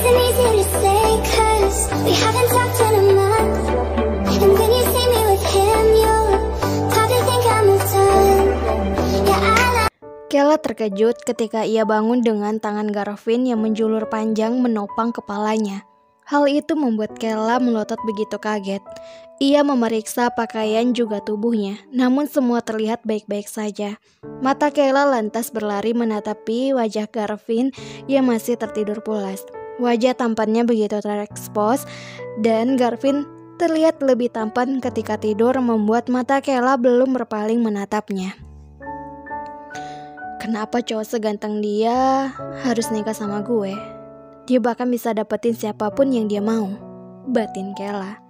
isn't easy to say, 'cause we haven't talked in a month. And when you see me with him, you'll probably think I moved on. Yeah, Kayla terkejut ketika ia bangun dengan tangan Garvin yang menjulur panjang menopang kepalanya. Hal itu membuat Kayla melotot begitu kaget. Ia memeriksa pakaian juga tubuhnya, namun semua terlihat baik-baik saja. Mata Kayla lantas berlari menatapi wajah Garvin yang masih tertidur pulas. Wajah tampannya begitu terekspos dan Garvin terlihat lebih tampan ketika tidur, membuat mata Kayla belum berpaling menatapnya. Kenapa cowok seganteng dia harus nikah sama gue? Dia bahkan bisa dapetin siapapun yang dia mau, batin Kayla.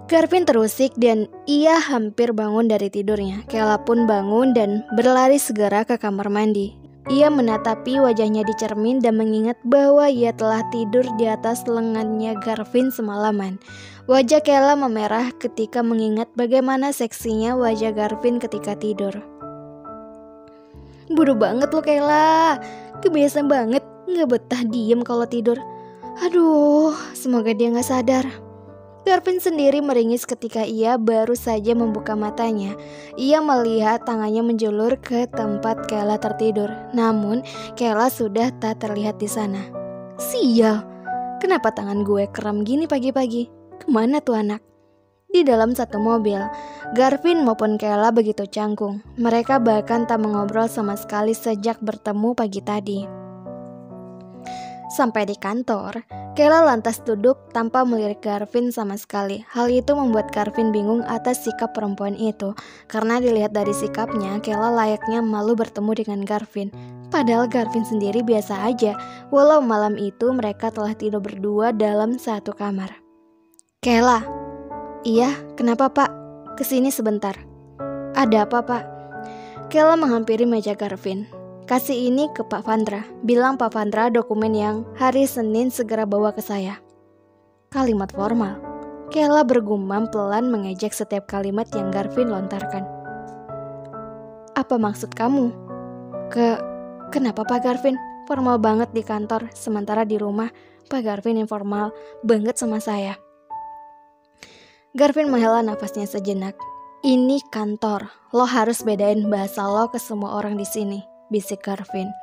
Garvin terusik dan ia hampir bangun dari tidurnya. Kayla pun bangun dan berlari segera ke kamar mandi. Ia menatapi wajahnya di cermin dan mengingat bahwa ia telah tidur di atas lengannya Garvin semalaman. Wajah Kayla memerah ketika mengingat bagaimana seksinya wajah Garvin ketika tidur. Bodoh banget lo Kayla, kebiasaan banget gak betah diem kalau tidur. Aduh, semoga dia gak sadar. Garvin sendiri meringis ketika ia baru saja membuka matanya. Ia melihat tangannya menjulur ke tempat Kayla tertidur. Namun, Kayla sudah tak terlihat di sana. Sial, kenapa tangan gue kram gini pagi-pagi? Kemana tuh anak? Di dalam satu mobil, Garvin maupun Kayla begitu canggung. Mereka bahkan tak mengobrol sama sekali sejak bertemu pagi tadi. Sampai di kantor, Kayla lantas duduk tanpa melirik Garvin sama sekali. Hal itu membuat Garvin bingung atas sikap perempuan itu. Karena dilihat dari sikapnya, Kayla layaknya malu bertemu dengan Garvin. Padahal Garvin sendiri biasa aja, walau malam itu mereka telah tidur berdua dalam satu kamar. Kayla, iya, kenapa pak? Kesini sebentar. Ada apa pak? Kayla menghampiri meja Garvin. Kasih ini ke Pak Vandra. Bilang Pak Vandra dokumen yang hari Senin segera bawa ke saya. Kalimat formal. Kayla bergumam pelan mengejek setiap kalimat yang Garvin lontarkan. Apa maksud kamu? Kenapa Pak Garvin? Formal banget di kantor, sementara di rumah Pak Garvin informal banget sama saya. Garvin menghela nafasnya sejenak. Ini kantor, lo harus bedain bahasa lo ke semua orang di sini, bisik Garvin.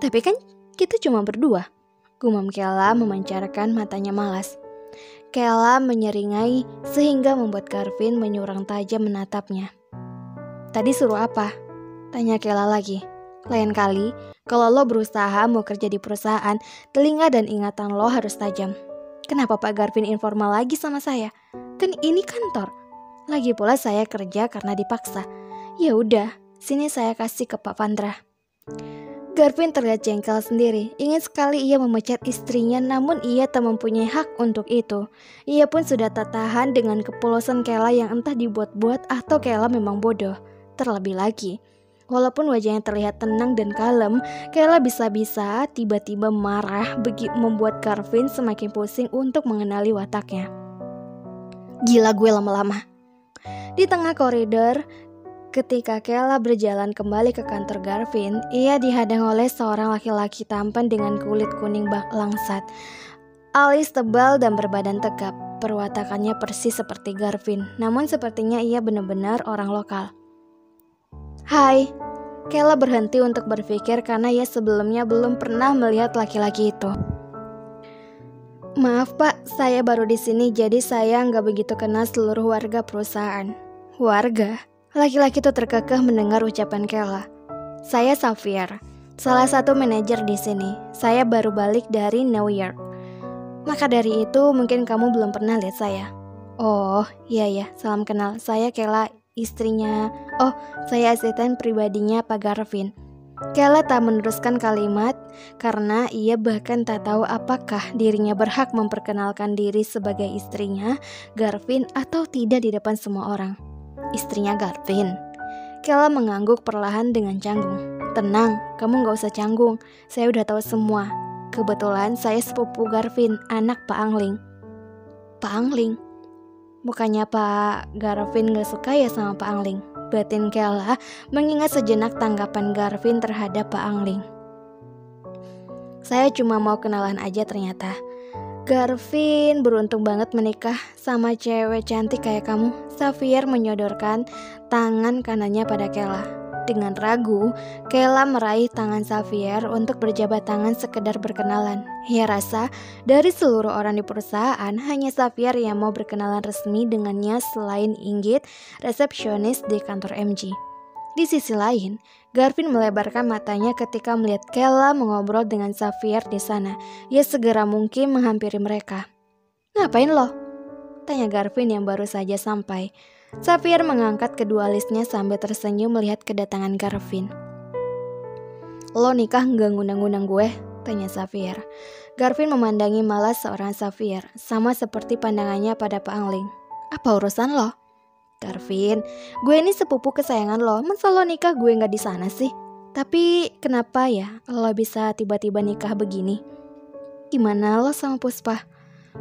Tapi kan kita cuma berdua, gumam Kayla memancarkan matanya malas. Kayla menyeringai sehingga membuat Garvin menyurang tajam menatapnya. Tadi suruh apa? Tanya Kayla lagi. Lain kali, kalau lo berusaha mau kerja di perusahaan, telinga dan ingatan lo harus tajam. Kenapa Pak Garvin informal lagi sama saya? Kan ini kantor. Lagi pula saya kerja karena dipaksa. Ya udah, sini saya kasih ke Pak Vandra. Garvin terlihat jengkel sendiri. Ingin sekali ia memecat istrinya, namun ia tak mempunyai hak untuk itu. Ia pun sudah tak tahan dengan kepolosan Kayla yang entah dibuat-buat atau Kayla memang bodoh. Terlebih lagi, walaupun wajahnya terlihat tenang dan kalem, Kayla bisa-bisa tiba-tiba marah, membuat Garvin semakin pusing untuk mengenali wataknya. Gila gue lama-lama. Di tengah koridor, ketika Kayla berjalan kembali ke kantor Garvin, ia dihadang oleh seorang laki-laki tampan dengan kulit kuning langsat, alis tebal dan berbadan tegap. Perwatakannya persis seperti Garvin, namun sepertinya ia benar-benar orang lokal. Hai, Kayla berhenti untuk berpikir karena ia sebelumnya belum pernah melihat laki-laki itu. Maaf pak, saya baru di sini jadi saya nggak begitu kenal seluruh warga perusahaan. Warga? Laki-laki itu terkekeh mendengar ucapan Kayla. Saya Xavier, salah satu manajer di sini. Saya baru balik dari New York. Maka dari itu mungkin kamu belum pernah lihat saya. Oh, iya, salam kenal. Saya Kayla, istrinya. Oh, saya asisten pribadinya Pak Garvin. Kayla tak meneruskan kalimat karena ia bahkan tak tahu apakah dirinya berhak memperkenalkan diri sebagai istrinya Garvin atau tidak di depan semua orang. Istrinya Garvin. Kayla mengangguk perlahan dengan canggung. Tenang, kamu gak usah canggung. Saya udah tahu semua. Kebetulan saya sepupu Garvin, anak Pak Angling. Pak Angling? Bukannya Pak Garvin gak suka ya sama Pak Angling? Batin Kayla mengingat sejenak tanggapan Garvin terhadap Pak Angling. Saya cuma mau kenalan aja ternyata. Garvin beruntung banget menikah sama cewek cantik kayak kamu. Xavier menyodorkan tangan kanannya pada Kayla. Dengan ragu, Kayla meraih tangan Xavier untuk berjabat tangan sekedar berkenalan. Ia rasa dari seluruh orang di perusahaan, hanya Xavier yang mau berkenalan resmi dengannya selain Inggit, resepsionis di kantor MG. Di sisi lain, Garvin melebarkan matanya ketika melihat Kayla mengobrol dengan Xavier di sana. Ia segera mungkin menghampiri mereka. "Ngapain lo?" tanya Garvin yang baru saja sampai. Xavier mengangkat kedua alisnya sambil tersenyum melihat kedatangan Garvin. "Lo nikah nggak ngundang-ngundang gue?" tanya Xavier. Garvin memandangi malas seorang Xavier, sama seperti pandangannya pada Pak Angling. "Apa urusan lo?" "Garvin, gue ini sepupu kesayangan lo, masa lo nikah gue gak di sana sih? Tapi kenapa ya lo bisa tiba-tiba nikah begini? Gimana lo sama Puspa?"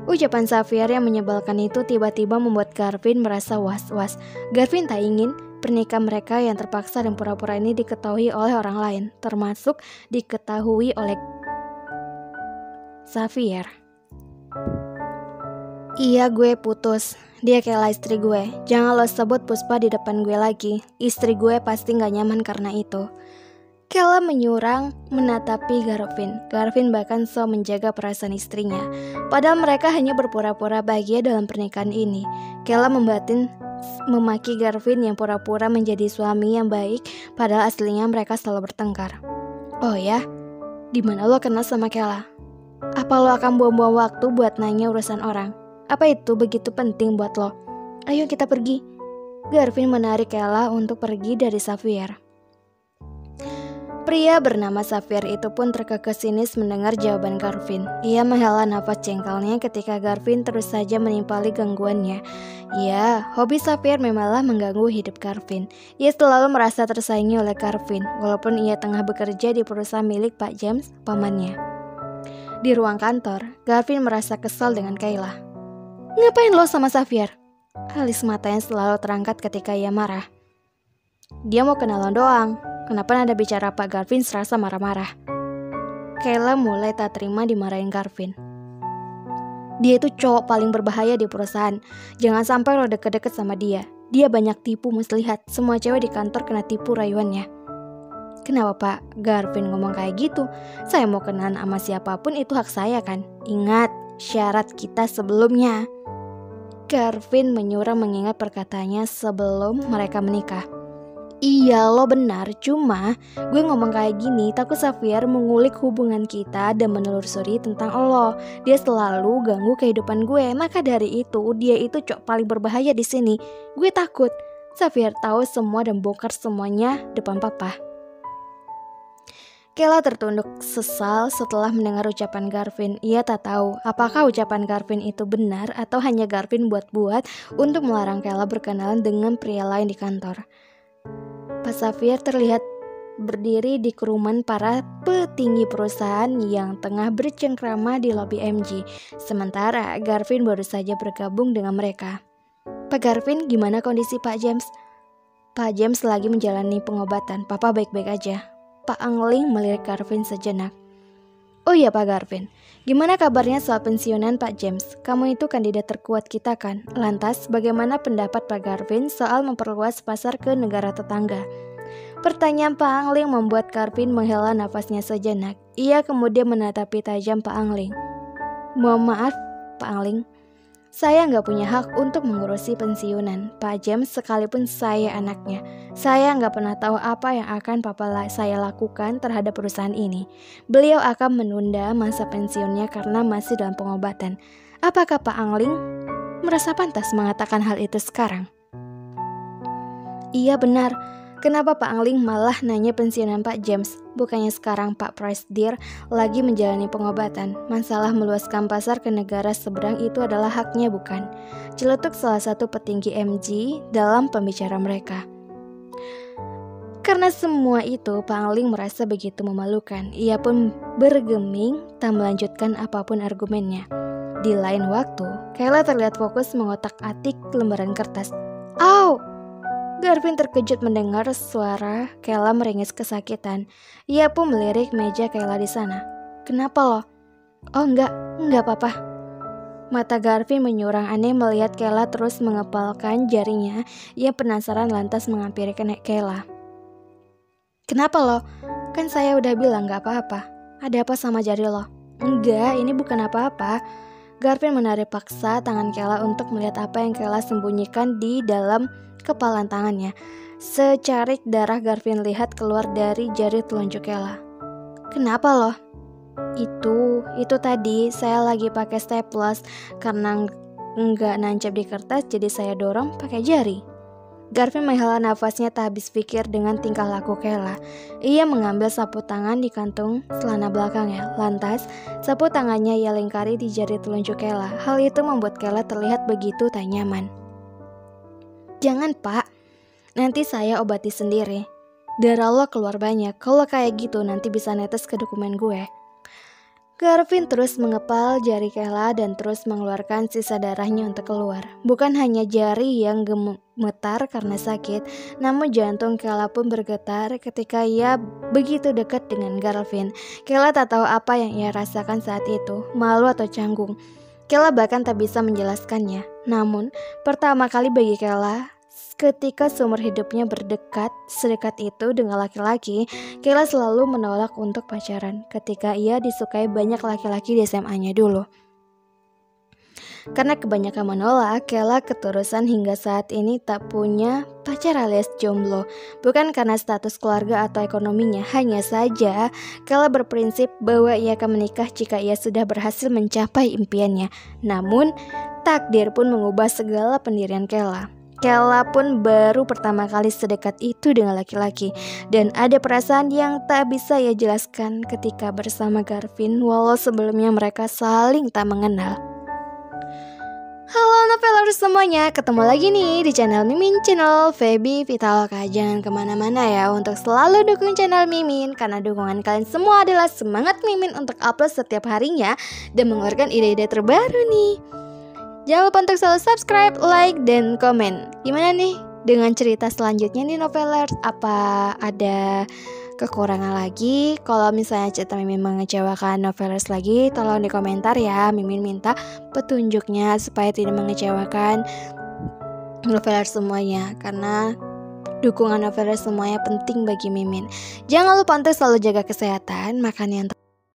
Ucapan Xavier yang menyebalkan itu tiba-tiba membuat Garvin merasa was-was. Garvin tak ingin pernikahan mereka yang terpaksa dan pura-pura ini diketahui oleh orang lain, termasuk diketahui oleh Xavier. "Iya, gue putus. Dia kayak istri gue. Jangan lo sebut Puspa di depan gue lagi. Istri gue pasti gak nyaman karena itu." Kayla menyurang menatapi Garvin. Garvin bahkan so menjaga perasaan istrinya. Padahal mereka hanya berpura-pura bahagia dalam pernikahan ini. Kayla membatin memaki Garvin yang pura-pura menjadi suami yang baik, padahal aslinya mereka selalu bertengkar. "Oh ya? Dimana lo kenal sama Kayla? Apa lo akan buang-buang waktu buat nanya urusan orang? Apa itu begitu penting buat lo? Ayo kita pergi." Garvin menarik Kayla untuk pergi dari Xavier. Pria bernama Xavier itu pun terkekeh sinis mendengar jawaban Garvin. Ia menghela nafas jengkelnya ketika Garvin terus saja menimpali gangguannya. Ya, hobi Xavier memanglah mengganggu hidup Garvin. Ia selalu merasa tersaingi oleh Garvin, walaupun ia tengah bekerja di perusahaan milik Pak James, pamannya. Di ruang kantor, Garvin merasa kesal dengan Kayla. "Ngapain lo sama Xavier?" Alis matanya selalu terangkat ketika ia marah. "Dia mau kenalan doang. Kenapa nada bicara Pak Garvin serasa marah-marah?" Kayla mulai tak terima dimarahin Garvin. "Dia itu cowok paling berbahaya di perusahaan. Jangan sampai lo deket-deket sama dia. Dia banyak tipu muslihat. Semua cewek di kantor kena tipu rayuannya." "Kenapa Pak Garvin ngomong kayak gitu? Saya mau kenalan sama siapapun itu hak saya kan. Ingat syarat kita sebelumnya." Garvin menyurang mengingat perkataannya sebelum mereka menikah. "Iya lo benar, cuma gue ngomong kayak gini takut Xavier mengulik hubungan kita dan menelusuri tentang lo. Dia selalu ganggu kehidupan gue, maka dari itu dia itu cowok paling berbahaya di sini. Gue takut Xavier tahu semua dan bongkar semuanya depan papa." Kayla tertunduk sesal setelah mendengar ucapan Garvin. Ia tak tahu apakah ucapan Garvin itu benar atau hanya Garvin buat-buat untuk melarang Kayla berkenalan dengan pria lain di kantor. Pak Xavier terlihat berdiri di kerumunan para petinggi perusahaan yang tengah bercengkrama di lobi MG. Sementara Garvin baru saja bergabung dengan mereka. "Pak Garvin, gimana kondisi Pak James?" "Pak James lagi menjalani pengobatan. Papa baik-baik aja." Pak Angling melirik Garvin sejenak. "Oh iya Pak Garvin, gimana kabarnya soal pensiunan Pak James? Kamu itu kandidat terkuat kita kan? Lantas bagaimana pendapat Pak Garvin soal memperluas pasar ke negara tetangga?" Pertanyaan Pak Angling membuat Garvin menghela nafasnya sejenak. Ia kemudian menatapi tajam Pak Angling. "Mohon maaf Pak Angling, saya nggak punya hak untuk mengurusi pensiunan Pak James sekalipun saya anaknya. Saya nggak pernah tahu apa yang akan saya lakukan terhadap perusahaan ini. Beliau akan menunda masa pensiunnya karena masih dalam pengobatan. Apakah Pak Angling merasa pantas mengatakan hal itu sekarang?" "Iya benar. Kenapa Pak Angling malah nanya pensiunan Pak James? Bukannya sekarang Pak Presidir lagi menjalani pengobatan. Masalah meluaskan pasar ke negara seberang itu adalah haknya bukan?" Celetuk salah satu petinggi MG dalam pembicaraan mereka. Karena semua itu, Pak Angling merasa begitu memalukan. Ia pun bergeming, tak melanjutkan apapun argumennya. Di lain waktu, Kayla terlihat fokus mengotak-atik lembaran kertas. "Au!" Garvin terkejut mendengar suara Kayla merengek kesakitan. Ia pun melirik meja Kayla di sana. Kenapa lo? Oh enggak apa-apa. Mata Garvin menyurang aneh melihat Kayla terus mengepalkan jarinya. Ia penasaran lantas menghampiri Kayla. Kenapa lo? Kan saya udah bilang gak apa-apa. Ada apa sama jari lo? Enggak, ini bukan apa-apa. Garvin menarik paksa tangan Kayla untuk melihat apa yang Kayla sembunyikan di dalam kepalan tangannya. Secarik darah Garvin lihat keluar dari jari telunjuk Kayla. Kenapa lo? Itu tadi saya lagi pakai staples karena nggak nancap di kertas, jadi saya dorong pakai jari. Garvin menghela nafasnya tak habis pikir dengan tingkah laku Kayla. Ia mengambil sapu tangan di kantung celana belakangnya. Lantas, sapu tangannya ia lingkari di jari telunjuk Kayla. Hal itu membuat Kayla terlihat begitu tak nyaman. Jangan pak, nanti saya obati sendiri. Darah lo keluar banyak, kalau kayak gitu nanti bisa netes ke dokumen gue. Garvin terus mengepal jari Kayla dan terus mengeluarkan sisa darahnya untuk keluar. Bukan hanya jari yang gemetar karena sakit, namun jantung Kayla pun bergetar ketika ia begitu dekat dengan Garvin. Kayla tak tahu apa yang ia rasakan saat itu, malu atau canggung. Kayla bahkan tak bisa menjelaskannya. Namun, pertama kali bagi Kayla, ketika seumur hidupnya sedekat itu dengan laki-laki, Kayla selalu menolak untuk pacaran ketika ia disukai banyak laki-laki di SMA-nya dulu. Karena kebanyakan menolak, Kayla keterusan hingga saat ini tak punya pacar alias jomblo. Bukan karena status keluarga atau ekonominya, hanya saja Kayla berprinsip bahwa ia akan menikah jika ia sudah berhasil mencapai impiannya. Namun, takdir pun mengubah segala pendirian Kayla. Kayla pun baru pertama kali sedekat itu dengan laki-laki. Dan ada perasaan yang tak bisa ia jelaskan ketika bersama Garvin, walau sebelumnya mereka saling tak mengenal. Halo novelers semuanya, ketemu lagi nih di channel Mimin Channel Feby Vitaloka. Jangan kemana-mana ya untuk selalu dukung channel Mimin, karena dukungan kalian semua adalah semangat Mimin untuk upload setiap harinya dan mengeluarkan ide-ide terbaru nih. Jangan lupa untuk selalu subscribe, like, dan komen. Gimana nih dengan cerita selanjutnya nih novelers? Apa ada kekurangan lagi? Kalau misalnya cerita Mimin mengecewakan novelers lagi, tolong di komentar ya. Mimin minta petunjuknya supaya tidak mengecewakan novelers semuanya, karena dukungan novelers semuanya penting bagi Mimin. Jangan lupa untuk selalu jaga kesehatan, makan yang